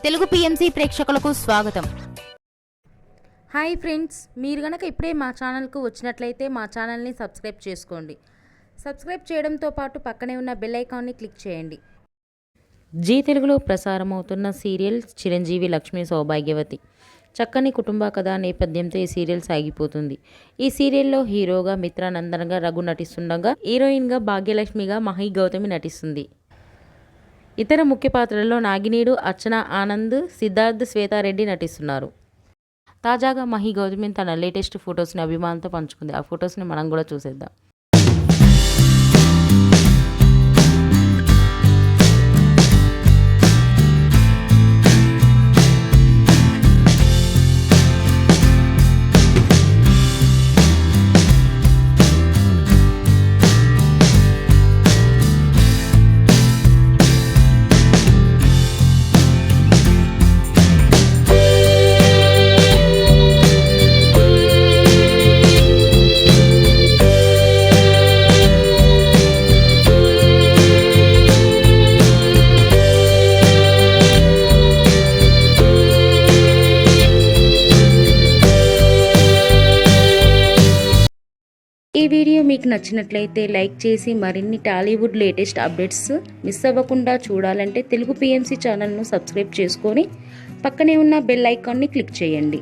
Telugu PMC ప్రేక్షకులకు స్వాగతం. Hi friends, మీరు గనక ఇప్పుడే మా ఛానల్కు వచ్చినట్లయితే మా ఛానల్ని సబ్స్క్రైబ్ చేసుకోండి. సబ్స్క్రైబ్ చేయడంతో పాటు పక్కనే ఉన్న బెల్ ఐకాన్ని క్లిక్ చేయండి. జీ తెలుగులో ప్రసారమవుతున్న సీరియల్ చిరంజీవి లక్ష్మీ సౌభాగ్యవతి. చక్కని కుటుంబ కథా నేపథ్యంతో ఈ సీరియల్ సాగిపోతుంది. ఈ సీరియల్లో హీరోగా మిత్రానందన్గా రఘు నటిస్తుండగా, హీరోయిన్గా భాగ్యలక్ష్మిగా మహి గౌతమి నటిస్తుంది. ఇతర ముఖ్య పాత్రల్లో నాగినీడు, అర్చన ఆనంద్, సిద్ధార్థ్, శ్వేతారెడ్డి నటిస్తున్నారు. తాజాగా మహి గౌతమి తన లేటెస్ట్ ఫొటోస్ని అభిమానులతో పంచుకుంది. ఆ ఫొటోస్ని మనం కూడా చూసేద్దాం. ఈ వీడియో మీకు నచ్చినట్లయితే లైక్ చేసి మరిన్ని టాలీవుడ్ లేటెస్ట్ అప్డేట్స్ మిస్ అవ్వకుండా చూడాలంటే తెలుగు పిఎంసి ఛానల్ను సబ్స్క్రైబ్ చేసుకొని పక్కనే ఉన్న బెల్ ఐకాన్ని క్లిక్ చేయండి.